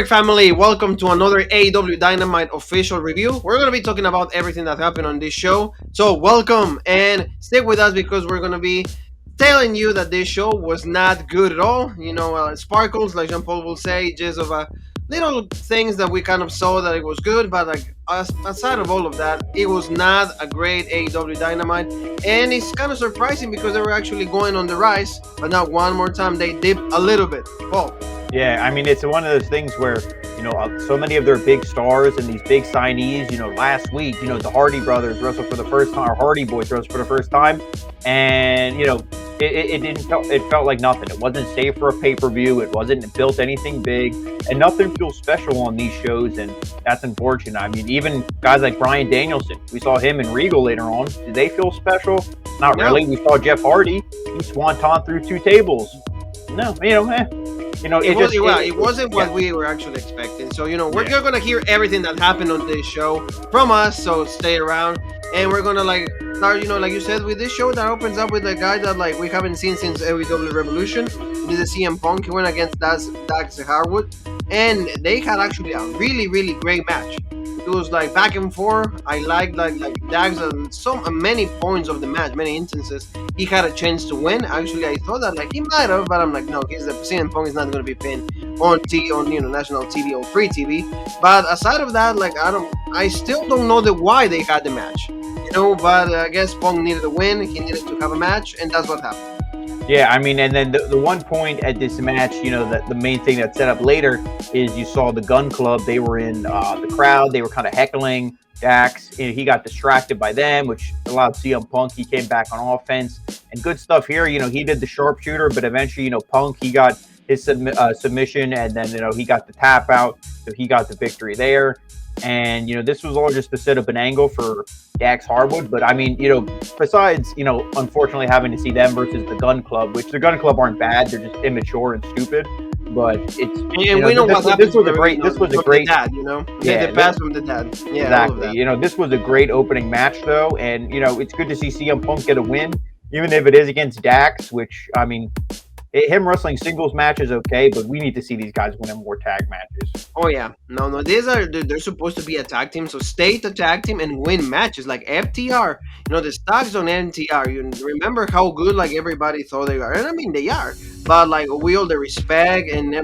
Alright, family, welcome to another AEW Dynamite official review. We're going to be talking about everything that happened on this show. So, welcome and stick with us because we're going to be telling you that this show was not good at all. Sparkles, like Jean Paul will say, just of little things that we kind of saw that it was good, but aside of all of that, it was not a great AEW Dynamite. And it's kind of surprising because they were actually going on the rise, but now one more time they dip a little bit. Paul. Yeah, I mean, it's one of those things where, so many of their big stars and these big signees, last week, the Hardy brothers wrestled for the first time, or Hardy boys wrestled for the first time. And, it felt like nothing. It wasn't safe for a pay-per-view. It wasn't built anything big, and nothing feels special on these shows. And that's unfortunate. I mean, even guys like Bryan Danielson, we saw him in Regal later on. Did they feel special? Not really. We saw Jeff Hardy. He swanton through two tables. No, it wasn't what we were actually expecting. So, we're going to hear everything that happened on this show from us. So stay around. And we're going to start, like you said, with this show that opens up with a guy that we haven't seen since AEW Revolution. This is CM Punk. He went against Dax Hardwood. And they had actually a really, really great match. It was back and forth. I liked Dax on many points of the match, many instances. He had a chance to win. Actually, I thought that he might have, but I'm like, no, CM Punk is not going to be pinned on national TV or free TV. But aside of that, I still don't know why they had the match. But I guess Punk needed a win. He needed to have a match, and that's what happened. Yeah, I mean, and then the one point at this match, that the main thing that's set up later is you saw the Gun Club. They were in the crowd. They were kind of heckling Dax. He got distracted by them, which allowed CM Punk. He came back on offense. And good stuff here. He did the sharpshooter, but eventually, Punk, he got his submission, and then, he got the tap out. So he got the victory there. And, this was all just to set up an angle for Dax Hardwood. But, I mean, besides, unfortunately having to see them versus the Gun Club, which the Gun Club aren't bad. They're just immature and stupid. But it's... And we know what happened. This was a great... Dad, Yeah, they passed from the dad. Yeah, exactly. This was a great opening match, though. And, it's good to see CM Punk get a win, even if it is against Dax, which, I mean... Him wrestling singles matches okay, but we need to see these guys winning more tag matches. Oh yeah, no, they're supposed to be a tag team, so stay the tag team and win matches like FTR. The stocks on NTR. You remember how good everybody thought they are, and I mean they are, but we all the respect and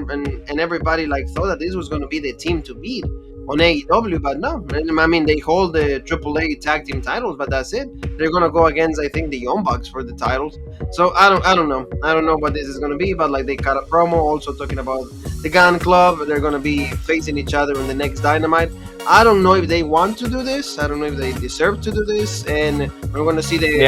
everybody thought that this was going to be the team to beat on AEW, but no. I mean, they hold the AAA tag team titles, but that's it. They're gonna go against, I think, the Young Bucks for the titles. So I don't know. I don't know what this is gonna be, but they cut a promo also talking about the Gun Club. They're gonna be facing each other in the next Dynamite. I don't know if they want to do this. I don't know if they deserve to do this, and we're gonna see the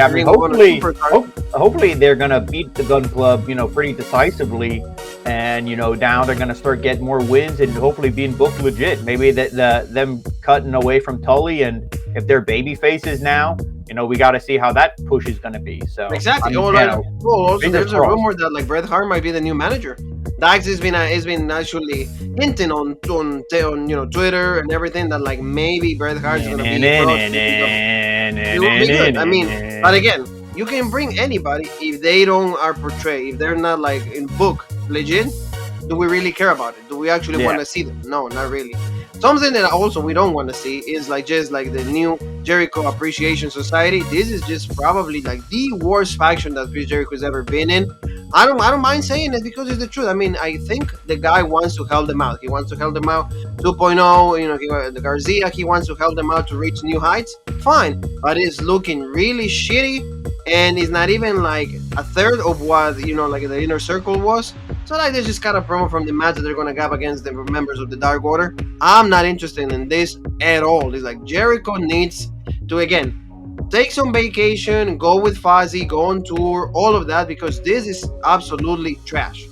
hopefully they're gonna beat the Gun Club, pretty decisively. And now they're gonna start getting more wins and hopefully being booked legit. Maybe them cutting away from Tully, and if they're baby faces now, we got to see how that push is gonna be. So exactly. Also, there's a rumor that Bret Hart might be the new manager. Dax has been actually hinting on Twitter and everything that maybe Bret Hart's gonna be. It would be good. I mean, but again, you can bring anybody if they don't are portrayed, if they're not in book legit. Do we really care about it? Do we actually want to see them? No, not really. Something that also we don't want to see is just the new Jericho Appreciation Society. This is just probably the worst faction that Chris Jericho has ever been in. I don't mind saying it because it's the truth. I mean, I think the guy wants to help them out. He wants to help them out 2.0. The Garcia, he wants to help them out to reach new heights. Fine, but it's looking really shitty, and it's not even a third of what the Inner Circle was. So they just got a promo from the match that they're gonna have against the members of the Dark Order. I'm not interested in this at all. It's Jericho needs to again take some vacation, go with Fozzy, go on tour, all of that, because this is absolutely trash.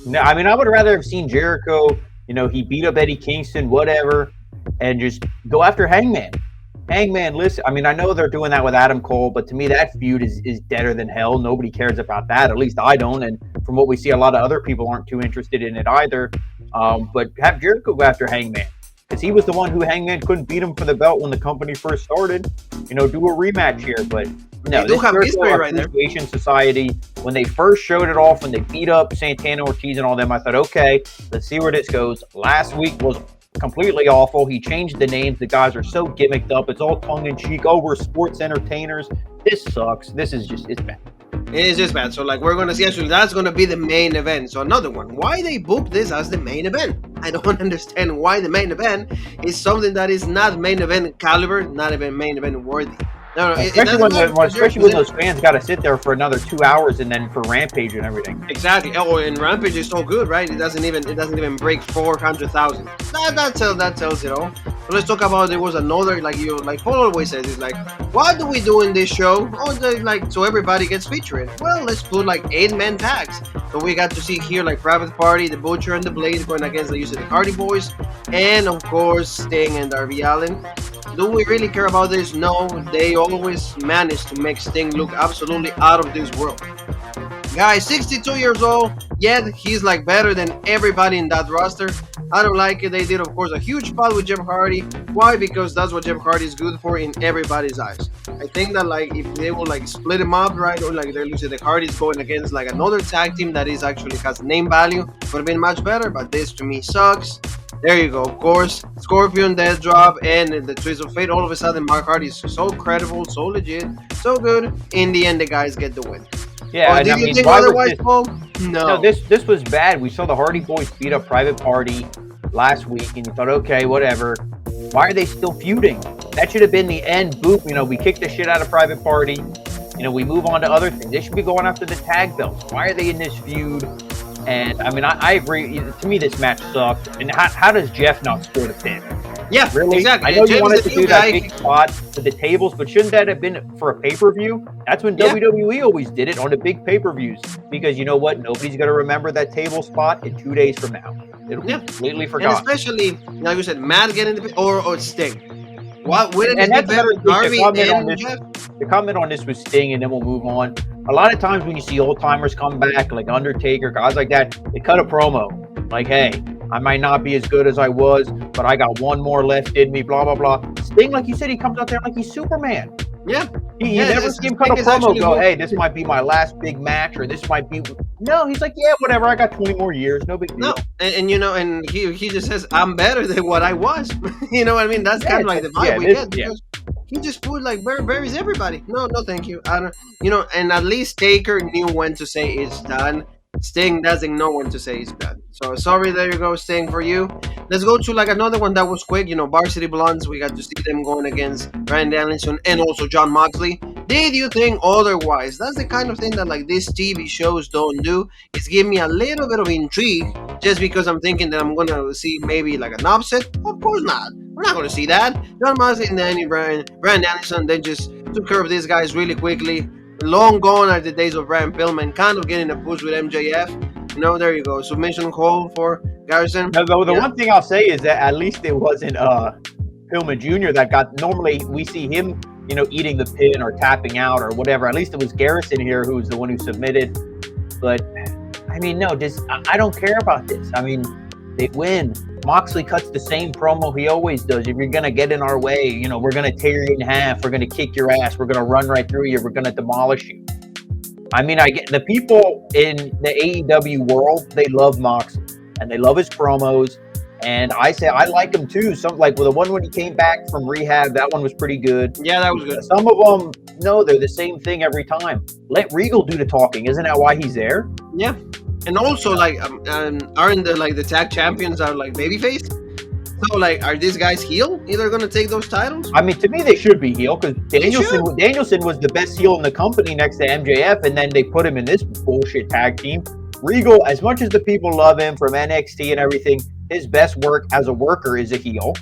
No, I mean, I would rather have seen Jericho, he beat up Eddie Kingston, whatever, and just go after Hangman. Hangman, listen, I mean, I know they're doing that with Adam Cole, but to me, that feud is deader than hell. Nobody cares about that. At least I don't. And from what we see, a lot of other people aren't too interested in it either. But have Jericho go after Hangman, because he was the one who Hangman couldn't beat him for the belt when the company first started. Do a rematch here. But No, they do have history right there. Appreciation Society, when they first showed it off, when they beat up Santana, Ortiz, and all them, I thought, okay, let's see where this goes. Last week was completely awful. He changed the names. The guys are so gimmicked up. It's all tongue-in-cheek. Oh, we're sports entertainers. This sucks. This is just, it's bad. It is just bad. So, like, we're going to see, actually, that's going to be the main event. So, another one. Why they booked this as the main event? I don't understand why the main event is something that is not main event caliber, not even main event worthy. No, especially when those fans got to sit there for another 2 hours and then for Rampage and everything. Exactly. Oh, and Rampage is so good, right? It doesn't even break 400,000. That tells it all. So let's talk about, there was another, like Paul always says, it's like, what do we do in this show? Oh, so everybody gets featured. Well, let's put like 8-man tags. So we got to see here like Private Party, the Butcher and the Blade going against the use of the Hardy Boys, and of course Sting and Darby Allin. Do we really care about this? No, they always manage to make Sting look absolutely out of this world. Guy, 62 years old, yet he's like better than everybody in that roster. I don't like it. They did, of course, a huge spot with Jeff Hardy. Why? Because that's what Jeff Hardy is good for in everybody's eyes. I think that like if they will like split him up, right, or like they're losing the Hardys going against like another tag team that is actually has name value, would have been much better. But this to me sucks. There you go. Of course, Scorpion, Death Drop, and the Twist of Fate. All of a sudden, Mark Hardy is so credible, so legit, so good. In the end, the guys get the win. Yeah, did you think otherwise, Paul? No. This was bad. We saw the Hardy Boys beat up Private Party last week, and you thought, okay, whatever. Why are they still feuding? That should have been the end. Boop. We kick the shit out of Private Party. We move on to other things. They should be going after the tag belts. Why are they in this feud? And I mean, I agree. To me, this match sucked. And how does Jeff not score the pin? Yeah, really? Exactly. I know you wanted to do that big spot with the tables, but shouldn't that have been for a pay-per-view? That's when WWE always did it on the big pay-per-views. Because you know what? Nobody's going to remember that table spot in 2 days from now. It'll be completely forgotten. And especially, like you said, Matt getting the or Sting. What wouldn't it be better? Darby and Jeff? The comment on this was Sting, and then we'll move on. A lot of times when you see old timers come back, like Undertaker, guys like that, they cut a promo. Like, hey, I might not be as good as I was, but I got one more left in me, blah, blah, blah. Sting, like you said, he comes out there like he's Superman. Yeah. You never see him cut a promo go, hey, this might be my last big match, or this might be... No, he's like, yeah, whatever, I got 20 more years, no big deal. No, and he just says, I'm better than what I was. You know what I mean? That's kind of like the vibe we get, because he just put like buries everybody. No, thank you. I don't, and at least Taker knew when to say it's done. Sting doesn't know when to say it's done. So sorry, there you go, Sting, for you. Let's go to like another one that was quick. Varsity Blondes. We got to see them going against Bryan Danielson and also Jon Moxley. Did you think otherwise? That's the kind of thing that like these TV shows don't do. It's give me a little bit of intrigue just because I'm thinking that I'm gonna see maybe like an upset. Of course not. We're not gonna see that. Jon Moxley and then Bryan Danielson, they just took care of these guys really quickly. Long gone are the days of Brian Pillman, kind of getting a push with MJF. There you go. Submission call for Garrison. The one thing I'll say is that at least it wasn't Pillman Jr. that got. Normally we see him, eating the pin or tapping out or whatever. At least it was Garrison here who was the one who submitted. But I mean, no, I don't care about this. I mean, they win. Moxley cuts the same promo he always does. If you're going to get in our way, we're going to tear you in half. We're going to kick your ass. We're going to run right through you. We're going to demolish you. I mean, I get the people in the AEW world, they love Moxley and they love his promos. And I say I like him too. Some like the one when he came back from rehab, that one was pretty good. Yeah, that was good. Some of them, no, they're the same thing every time. Let Regal do the talking. Isn't that why he's there? Yeah. And also, like, aren't the tag champions are like babyface? So, like, are these guys heel? Either going to take those titles? I mean, to me, they should be heel because Danielson was the best heel in the company next to MJF, and then they put him in this bullshit tag team. Regal, as much as the people love him from NXT and everything, his best work as a worker is a heel.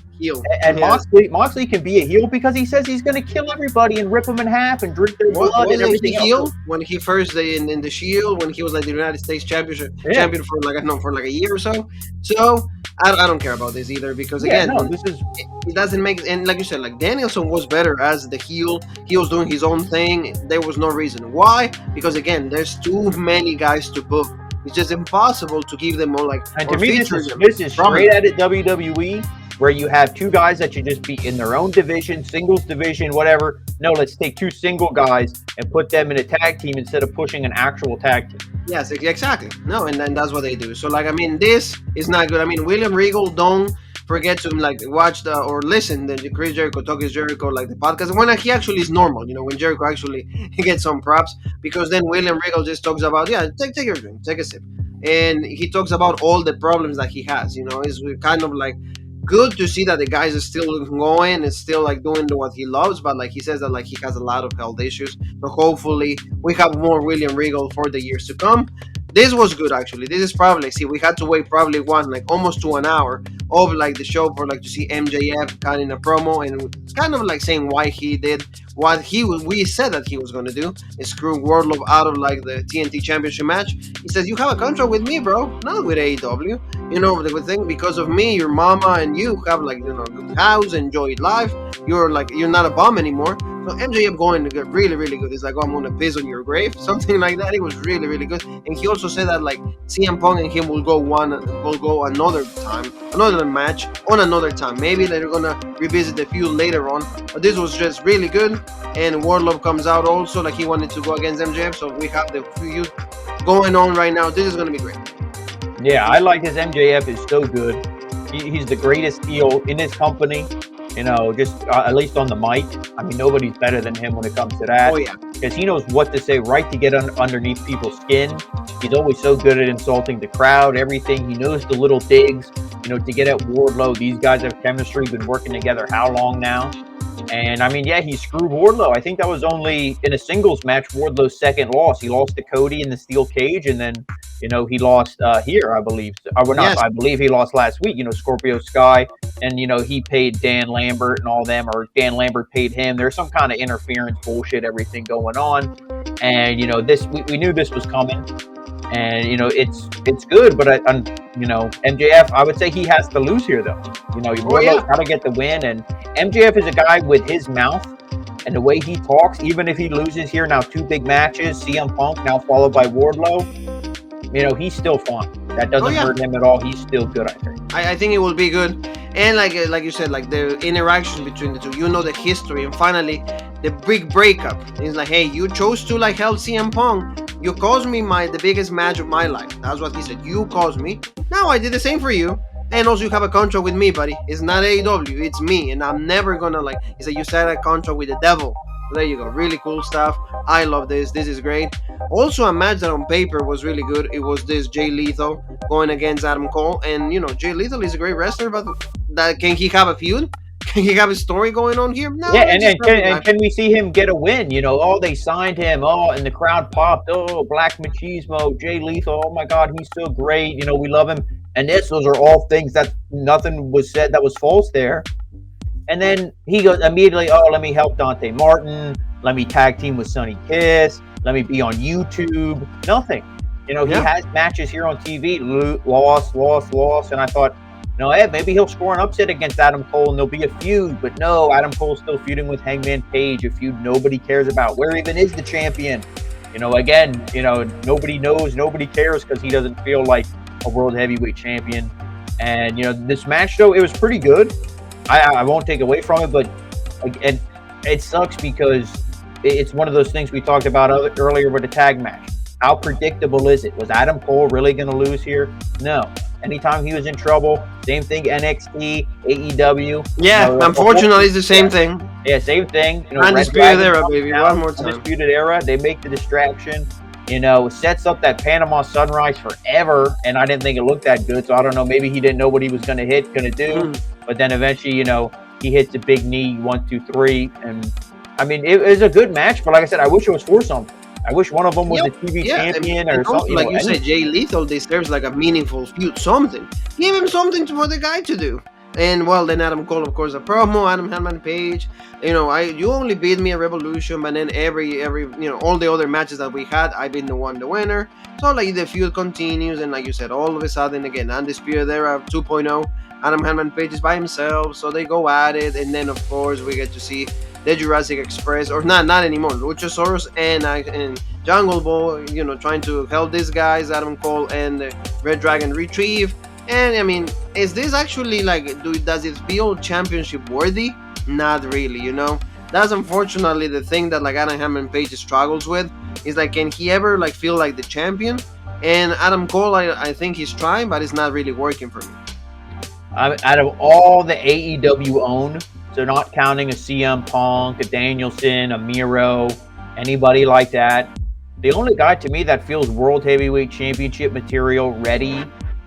And Moxley can be a heel because he says he's going to kill everybody and rip them in half and drink their blood and everything else. When he first in the Shield, when he was like the United States champion for like a year or so. So I don't care about this either because again, it doesn't make, and like you said, like Danielson was better as the heel. He was doing his own thing. There was no reason why, because again, there's too many guys to book. It's just impossible to give them all like. And to me, this is straight out of WWE, where you have two guys that should just be in their own division, singles division, whatever. no, let's take two single guys and put them in a tag team instead of pushing an actual tag team. Yes, exactly. No, and then that's what they do. So like, I mean, this is not good. I mean, William Regal, don't forget to like watch the or listen the Chris Jericho Talk is Jericho, like the podcast when he actually is normal. When Jericho actually he gets some props, because then William Regal just talks about, yeah, take your drink, take a sip, and he talks about all the problems that he has. It's kind of like good to see that the guys is still going and still like doing what he loves, but like he says that like he has a lot of health issues. So hopefully we have more William Regal for the years to come. This was good actually. This is probably, see, we had to wait probably like almost to an hour of like the show for like to see MJF cutting a promo and it's kind of like saying why he did what we said that he was going to do, is screw Wardlow out of like the TNT Championship match. He says, you have a contract with me, bro, not with AEW. The good thing, because of me, your mama and you have like, good house, enjoy life. You're not a bum anymore. So MJF going to get really, really good. It's like, oh, I'm gonna piss on your grave, something like that. It was really, really good. And he also said that like CM Punk and him will go another time, another match on another time. Maybe they're gonna revisit the feud later on. But this was just really good. And Wardlow comes out also like he wanted to go against MJF. So we have the feud going on right now. This is gonna be great. Yeah, I like his MJF is so good. He's the greatest heel in his company. Just at least on the mic. I mean, nobody's better than him when it comes to that. Oh, yeah. Because he knows what to say right to get underneath people's skin. He's always so good at insulting the crowd, everything. He knows the little digs, to get at Wardlow. These guys have chemistry, been working together how long now? And, I mean, yeah, he screwed Wardlow. I think that was only in a singles match, Wardlow's second loss. He lost to Cody in the steel cage, and then, he lost here, I believe. Yes. I believe he lost last week, Scorpio Sky. And, he paid Dan Lambert and all them, or Dan Lambert paid him. There's some kind of interference bullshit, everything going on. And, we knew this was coming. And, it's good, but, MJF, I would say he has to lose here, though. Wardlow's got to get the win. And MJF is a guy with his mouth and the way he talks, even if he loses here now 2 big matches, CM Punk now followed by Wardlow, he's still fun. That doesn't hurt him at all. He's still good, I think. I think it will be good. And like you said, like the interaction between the two, the history, and finally the big breakup. It's like, hey, you chose to like help CM Punk. You caused me the biggest match of my life. That's what he said. You caused me. Now I did the same for you. And also you have a contract with me, buddy. It's not AEW, it's me. And I'm never gonna he said, you signed a contract with the devil. There you go. Really cool stuff. I love this. This is great. Also, a match that on paper was really good. It was this Jay Lethal going against Adam Cole. And, Jay Lethal is a great wrestler, but can he have a feud? Can he have a story going on here? No. Yeah, and can we see him get a win? They signed him. Oh, and the crowd popped. Oh, Black Machismo, Jay Lethal. Oh, my God, he's so great. We love him. And those are all things that nothing was said that was false there. And then he goes immediately, oh, let me help Dante Martin. Let me tag team with Sonny Kiss. Let me be on YouTube. Nothing. He has matches here on TV. Lost. And I thought, maybe he'll score an upset against Adam Cole and there'll be a feud. But no, Adam Cole's still feuding with Hangman Page, a feud nobody cares about. Where even is the champion? Nobody knows, nobody cares because he doesn't feel like a world heavyweight champion. And, this match, though, it was pretty good. I won't take away from it, but and it sucks because it's one of those things we talked about earlier with the tag match. How predictable is it? Was Adam Cole really going to lose here? No. Anytime he was in trouble, same thing, NXT, AEW. Yeah, unfortunately, it's the same thing. Yeah, same thing. Undisputed Era, baby, one more time. Undisputed Era, they make the distraction. Sets up that Panama Sunrise forever, and I didn't think it looked that good, so I don't know, maybe he didn't know what he was going to do, but then eventually, he hits a big knee, 1, 2, 3, and, I mean, it was a good match, but like I said, I wish it was for something. I wish one of them was the TV champion or something. Like you said, Jay Lethal deserves like a meaningful feud, something. Give him something for the guy to do. And well, then Adam Cole, of course, a promo. Hangman Page, you only beat me at Revolution, but then every all the other matches that we had, I've been the winner. So like the feud continues, and like you said, all of a sudden again, Undisputed Era 2.0. Hangman Page is by himself, so they go at it, and then of course we get to see the Jurassic Express, or not anymore, Luchasaurus and Jungle Boy, trying to help these guys, Adam Cole and the Red Dragon retrieve. And I mean, is this actually does it feel championship worthy? Not really, That's unfortunately the thing that like Hangman Page struggles with. Is like, can he ever like feel like the champion? And Adam Cole, I think he's trying, but it's not really working for me. Out of all the AEW own, so not counting a CM Punk, a Danielson, a Miro, anybody like that, the only guy to me that feels World Heavyweight Championship material ready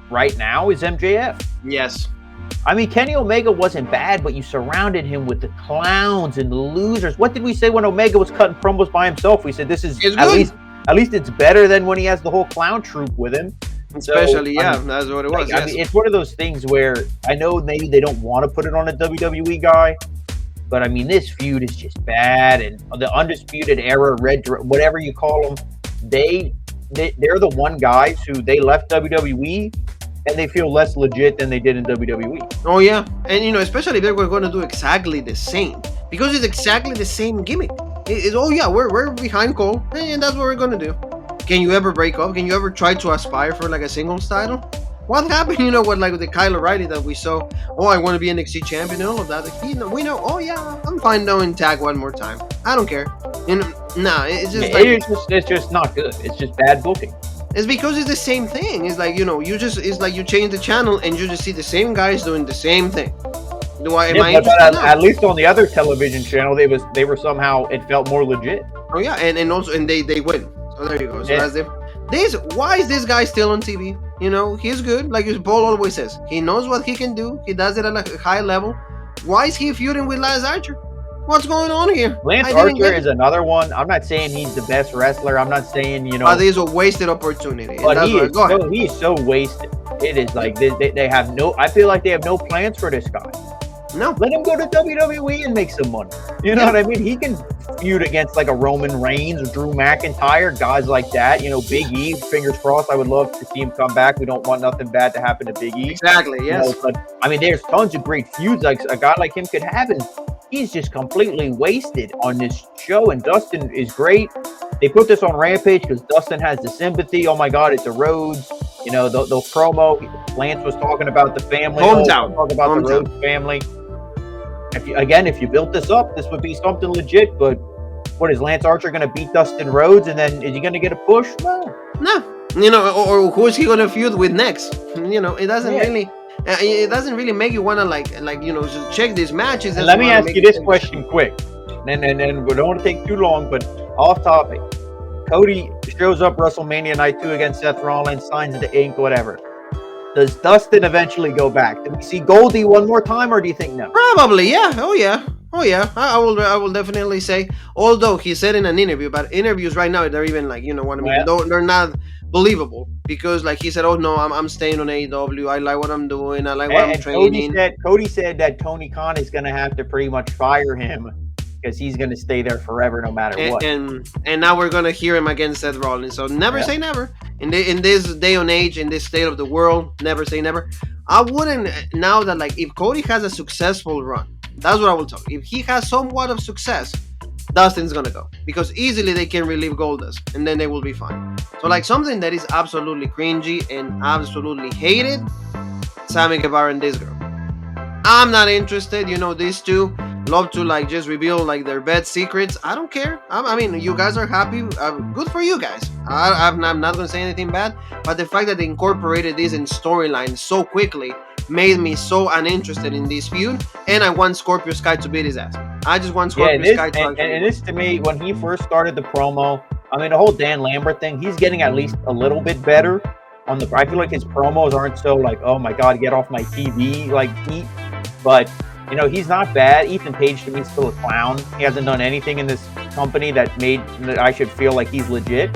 right now is MJF. Yes. I mean, Kenny Omega wasn't bad, but you surrounded him with the clowns and the losers. What did we say when Omega was cutting promos by himself? We said this is at least it's better than when he has the whole clown troupe with him. Especially, so, that's what it was. Like, yes. I mean, it's one of those things where I know maybe they don't want to put it on a WWE guy, but I mean, this feud is just bad. And the Undisputed Era, whatever you call them, they're the one guys who they left WWE and they feel less legit than they did in WWE. Oh yeah, and especially if they were going to do exactly the same, because it's exactly the same gimmick. It's we're behind Cole, and that's what we're going to do. Can you ever break up? Can you ever try to aspire for like a singles title? What happened, with the Kyle O'Reilly that we saw? Oh, I want to be NXT champion and all of that. We know. Oh yeah, I'm fine doing tag one more time. I don't care. It's just it's just not good. It's just bad booking. It's because it's the same thing. It's like it's like you change the channel and you just see the same guys doing the same thing. At least on the other television channel, they were somehow, it felt more legit. Oh yeah, and they win. So there you go. So that's it. Why is this guy still on TV? He's good. Like Paul always says, he knows what he can do. He does it at a high level. Why is he feuding with Lance Archer? What's going on here? Lance Archer is another one. I'm not saying he's the best wrestler. I'm not saying, But he's a wasted opportunity. But he's so wasted. It is like they have no. I feel like they have no plans for this guy. No, let him go to WWE and make some money. You know what I mean? He can feud against like a Roman Reigns or Drew McIntyre, guys like that. Big E. Fingers crossed. I would love to see him come back. We don't want nothing bad to happen to Big E. Exactly. Yes. But I mean, there's tons of great feuds like a guy like him could have, and he's just completely wasted on this show. And Dustin is great. They put this on Rampage because Dustin has the sympathy. Oh my God, it's a Rhodes. The promo. Lance was talking about the family. Hometown. Talking about the Rhodes family. If you built this up, this would be something legit. But what is Lance Archer going to beat Dustin Rhodes, and then is he going to get a push? No. Or who is he going to feud with next? It doesn't really. It doesn't really make you want to just check these matches. Let me ask you this question quick, and we don't want to take too long, but off topic. Cody shows up WrestleMania Night 2 against Seth Rollins, signs the ink, whatever. Does Dustin eventually go back? Do we see Goldie one more time, or do you think no? Probably, yeah. Oh yeah. I will definitely say. Although he said in an interview, but interviews right now they're even they're not believable, because like he said, oh no, I'm staying on AEW. I like what I'm doing. I like what I'm training. Cody said that Tony Khan is going to have to pretty much fire him because he's going to stay there forever no matter what. And now we're going to hear him against Seth Rollins. So never say never. In this day and age, in this state of the world, never say never. I wouldn't, now that if Cody has a successful run, that's what I will tell you. If he has somewhat of success, Dustin's going to go. Because easily they can relieve Goldust and then they will be fine. So something that is absolutely cringy and absolutely hated, Sammy Guevara and this girl. I'm not interested. These two love to just reveal their bad secrets. I don't care. I mean, you guys are happy. Good for you guys. I'm not going to say anything bad, but the fact that they incorporated this in storyline so quickly made me so uninterested in this feud, and I want Scorpio Sky to beat his ass. I just want Scorpio Sky to and this to me, when he first started the promo, I mean, the whole Dan Lambert thing, he's getting at least a little bit better on I feel like his promos aren't so oh my God, get off my TV, heat. But, he's not bad. Ethan Page to me is still a clown. He hasn't done anything in this company that I should feel like he's legit.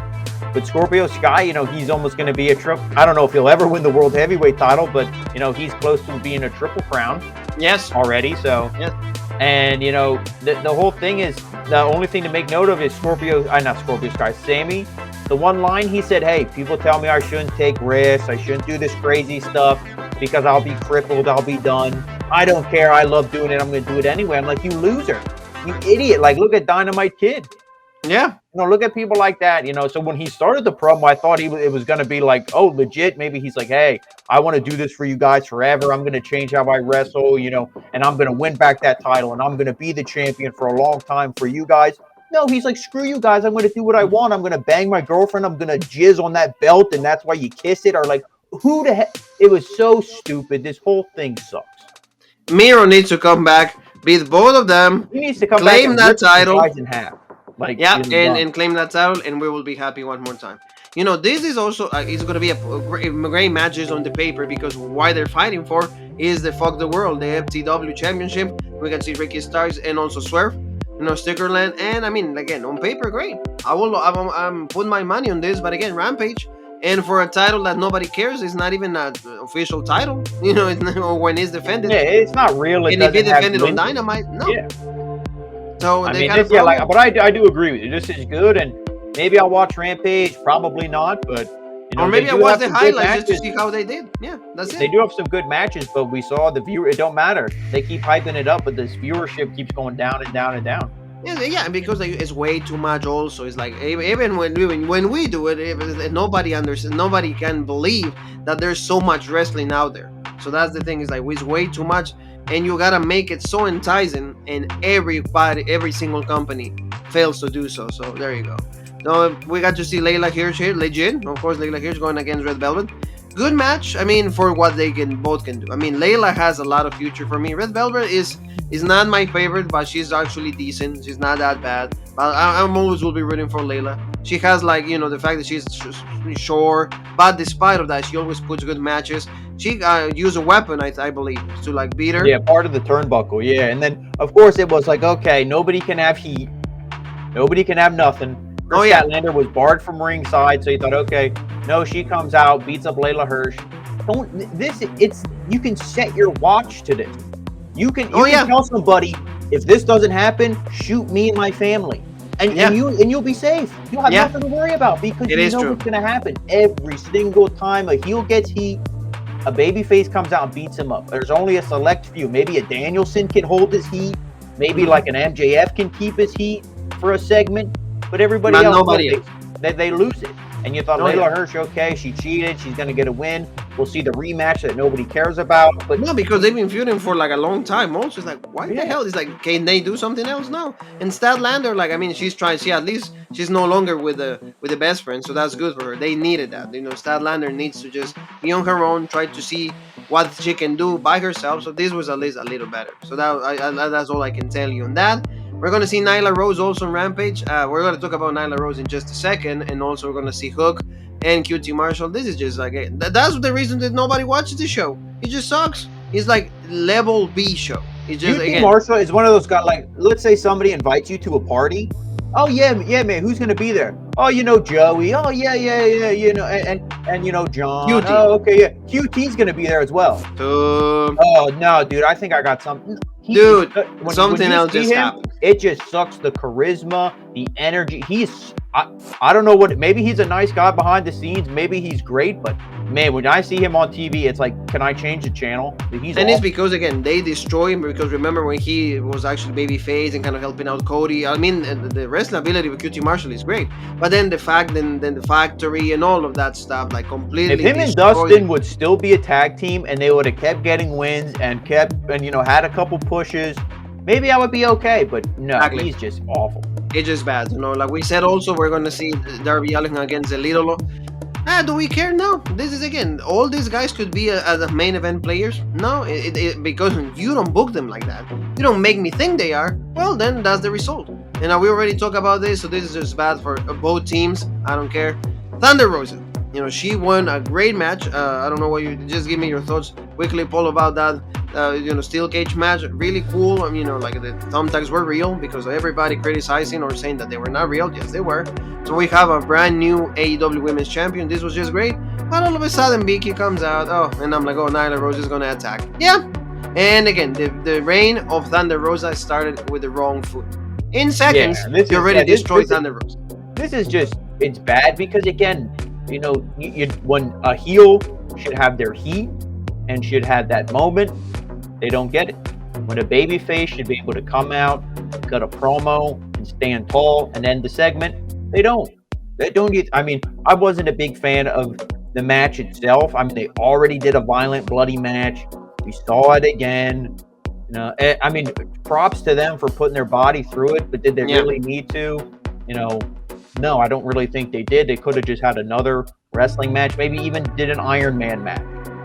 But Scorpio Sky, he's almost going to be a triple. I don't know if he'll ever win the World Heavyweight title, but, he's close to being a triple crown. Yes. Already, so. Yes. And, the whole thing is, the only thing to make note of is not Scorpio Sky, Sammy. The one line he said, hey, people tell me I shouldn't take risks. I shouldn't do this crazy stuff because I'll be crippled. I'll be done. I don't care. I love doing it. I'm going to do it anyway. I'm like, you loser. You idiot. Look at Dynamite Kid. Yeah. Look at people like that. So when he started the promo, I thought it was going to be like, oh, legit. Maybe he's like, hey, I want to do this for you guys forever. I'm going to change how I wrestle, and I'm going to win back that title, and I'm going to be the champion for a long time for you guys. No, he's like, screw you guys. I'm going to do what I want. I'm going to bang my girlfriend. I'm going to jizz on that belt, and that's why you kiss it. Or like, who the heck? It was so stupid. This whole thing sucks. Miro needs to come back, beat both of them. He needs to come claim back that title in half. Like, and claim that title, and we will be happy one more time. This is also it's going to be a great matches on the paper, because why they're fighting for is the Fuck the World, the FTW Championship. We can see Ricky Starks and also Swerve, Stickerland, and I mean, again, on paper, great. I'm putting my money on this, but again, Rampage. And for a title that nobody cares, it's not even an official title. It's not, when it's defended. Yeah, it's not real. And if it defended on Dynamite, no. Yeah. So I mean, but I do agree with you. This is good, and maybe I'll watch Rampage. Probably not, but or maybe I watch the highlights just to see how they did. Yeah, that's it. They do have some good matches, but we saw the viewer. It don't matter. They keep hyping it up, but this viewership keeps going down and down and down. Yeah, because it's way too much. Also, it's like even when we do it, nobody understands. Nobody can believe that there's so much wrestling out there. So that's the thing. Is like it's way too much, and you gotta make it so enticing. And every single company fails to do so. So there you go. So we got to see Layla Hiersch here, legit. Of course, Layla Hiersch going against Red Velvet. Good match. I mean, for what they both can do. I mean, Layla has a lot of future for me. Red Velvet is not my favorite, but she's actually decent. She's not that bad. But I'm always will be rooting for Layla. She has the fact that she's short, but despite of that, she always puts good matches. She used a weapon, I believe, to beat her. Yeah, part of the turnbuckle. Yeah, and then of course it was like, okay, nobody can have heat, nobody can have nothing. Statlander was barred from ringside, so you thought, okay, no, she comes out, beats up Layla Hiersch. You can set your watch to this. You can tell somebody, if this doesn't happen, shoot me and my family, and you'll be safe. You'll have nothing to worry about, because you know what's going to happen every single time a heel gets heat. A babyface comes out and beats him up. There's only a select few. Maybe a Danielson can hold his heat. Maybe like an MJF can keep his heat for a segment. But everybody else, they lose it. And you thought, Layla Hiersch, okay, she cheated. She's going to get a win. We'll see the rematch that nobody cares about. But no, because they've been feuding for a long time. Also, it's like, why the hell? It's like, can they do something else? No. And Statlander, I mean, she's trying. At least she's no longer with the best friend, so that's good for her. They needed that. Statlander needs to just be on her own, try to see what she can do by herself. So this was at least a little better. So that's all I can tell you on that. We're going to see Nyla Rose also on Rampage. We're going to talk about Nyla Rose in just a second. And also we're going to see Hook and QT Marshall. This is just that's the reason that nobody watches the show. It just sucks. It's like level B show. It's just, QT Marshall is one of those guys, let's say somebody invites you to a party. Oh, yeah, man, who's going to be there? Oh, Joey. Oh, yeah, and John. QT. Oh, okay, yeah. QT's going to be there as well. Oh, no, dude, I think I got something. Something else just happened. It just sucks the charisma, the energy. I don't know maybe he's a nice guy behind the scenes. Maybe he's great, but man, when I see him on TV, it's like, can I change the channel? It's because, again, they destroy him, because remember when he was actually babyface and kind of helping out Cody. I mean, the wrestling ability of QT Marshall is great, but then the factory and all of that stuff, completely. If him and Dustin would still be a tag team and they would have kept getting wins and had a couple pushes, maybe I would be okay. But no, he's just awful. It's just bad, like we said. Also, we're going to see Darby Allin against El Idolo. Do we care? No. This is, again, all these guys could be the main event players. No, because you don't book them like that. You don't make me think they are. Well, then that's the result. And we already talked about this, so this is just bad for both teams. I don't care. Thunder Rosa. She won a great match. I don't know what you just give me your thoughts quickly, Paul, about that. Steel cage match, really cool. The thumbtacks were real, because everybody criticizing or saying that they were not real. Yes, they were. So we have a brand new AEW Women's Champion. This was just great. But all of a sudden, Becky comes out. And I'm like, Nyla Rose is gonna attack. Yeah. And again, the reign of Thunder Rosa started with the wrong foot. In seconds, you already destroyed Thunder Rosa. This is just, it's bad because, again, when a heel should have their heat and should have that moment, they don't get it. When a babyface should be able to come out, cut a promo, can stand tall and end the segment. They don't. They don't get. I mean, I wasn't a big fan of the match itself. I mean, they already did a violent, bloody match. We saw it again. You know, I mean, props to them for putting their body through it, but did they really need to? You know, no, I don't really think they did. They could have just had another wrestling match, maybe even did an Iron Man match.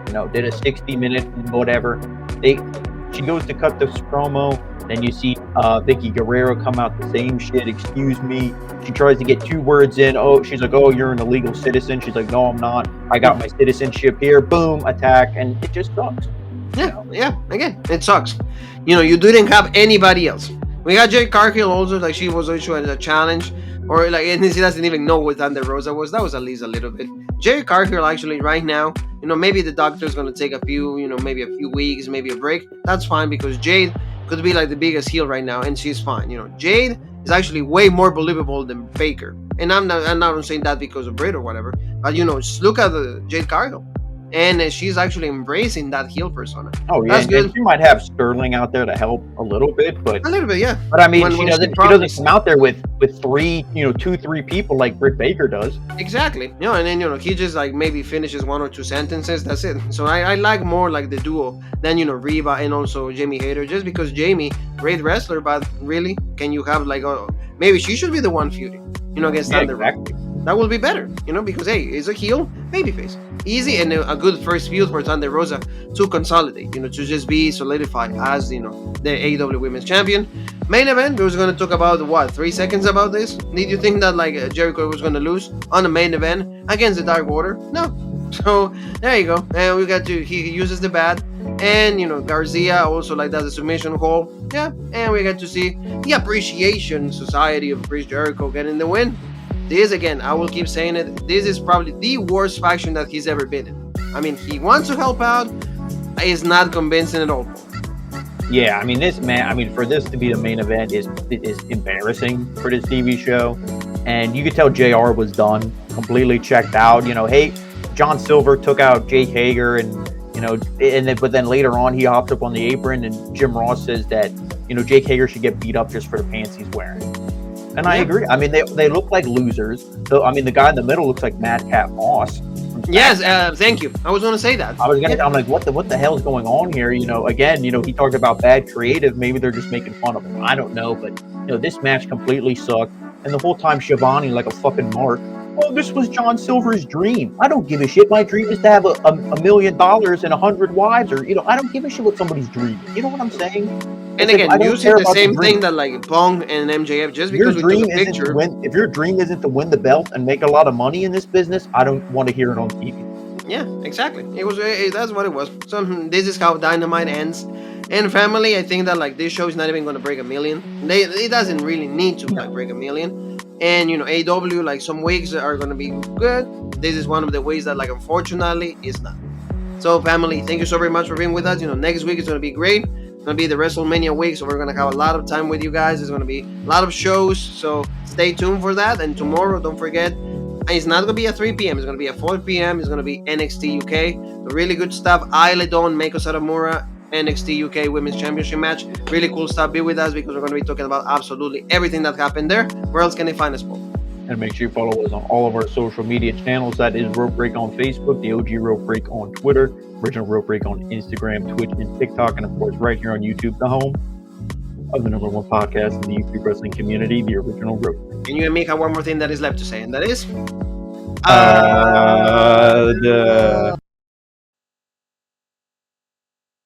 You know, did a 60-minute whatever. She goes to cut this promo, then you see Vicky Guerrero come out the same shit. Excuse me. She tries to get 2 words in. Oh, she's like, oh, you're an illegal citizen. She's like, no, I'm not. I got my citizenship here. Boom, attack, and it just sucks. Yeah. Again, it sucks. You know, you didn't have anybody else. We got Jade Cargill also, like she was also as a challenge, or like, and she doesn't even know what Thunder Rosa was. That was at least a little bit. Jade Cargill actually right now, you know, maybe the doctor's gonna take a few, you know, maybe a few weeks, maybe a break. That's fine because Jade could be like the biggest heel right now, and she's fine. You know, Jade is actually way more believable than Baker, and I'm not saying that because of Britt or whatever, but you know, just look at the Jade Cargill. And she's actually embracing that heel persona. Oh yeah, that's good. And she might have Sterling out there to help a little bit, but yeah. But I mean, she doesn't come out there with 3, you know, 2-3 people like Britt Baker does. Exactly. You know, and then, you know, he just like maybe finishes 1 or 2 sentences. That's it. So I like more like the duo than, you know, Reba and also Jamie Hayter, just because Jamie, great wrestler, but really, can you have like maybe she should be the one feuding, you know, against Thunder Rosa. Exactly. That will be better, you know, because hey, it's a heel babyface. Easy and a good first feud for Thunder Rosa to consolidate, you know, to just be solidified as, you know, the AEW Women's Champion. Main event, we was going to talk about what, 3 seconds about this? Did you think that like Jericho was going to lose on the main event against the Dark Order? No. So there you go. And we got he uses the bat, and you know, Garcia also like does a submission hold. Yeah, and we got to see the Appreciation Society of Chris Jericho getting the win. This, again, I will keep saying it, this is probably the worst faction that he's ever been in. I mean, he wants to help out, is not convincing at all. Yeah, I mean, for this to be the main event is embarrassing for this TV show. And you could tell JR was done, completely checked out. You know, hey, John Silver took out Jake Hager, and, you know, but then later on he hopped up on the apron, and Jim Ross says that, you know, Jake Hager should get beat up just for the pants he's wearing. And I agree. I mean, they look like losers. So, I mean, the guy in the middle looks like Madcap Moss. Yes, thank you. I was going to say that. I'm like, what the hell is going on here? You know, again, you know, he talked about bad creative. Maybe they're just making fun of him. I don't know. But, you know, this match completely sucked. And the whole time, Shivani, like a fucking mark. Oh, this was John Silver's dream. I don't give a shit. My dream is to have $1 million and 100 wives, or, you know, I don't give a shit what somebody's dream. You know what I'm saying? And again, using the same thing that like Pong and MJF, just because we took a picture. If your dream isn't to win the belt and make a lot of money in this business, I don't want to hear it on TV. Yeah, exactly. That's what it was. So this is how Dynamite ends. And family, I think that like this show is not even going to break 1 million. It doesn't really need to like break 1 million. And you know, AEW, like some weeks are going to be good. This is one of the ways that like unfortunately is not. So family, thank you so very much for being with us. You know, next week is going to be great. It's going to be the WrestleMania week, so we're going to have a lot of time with you guys. There's going to be a lot of shows, so stay tuned for that. And tomorrow, don't forget, it's not going to be at 3 p.m. It's going to be at 4 p.m. It's going to be NXT UK. Really good stuff. Isla Dawn, Meiko Satomura, NXT UK Women's Championship match. Really cool stuff. Be with us because we're going to be talking about absolutely everything that happened there. Where else can they find us, Paul? And make sure you follow us on all of our social media channels. That is Rope Break on Facebook, the OG Rope Break on Twitter, Original Rope Break on Instagram, Twitch, and TikTok, and of course right here on YouTube, the home of the #1 podcast in the YouTube wrestling community, the Original Rope Break. And you and me have one more thing that is left to say, and that is...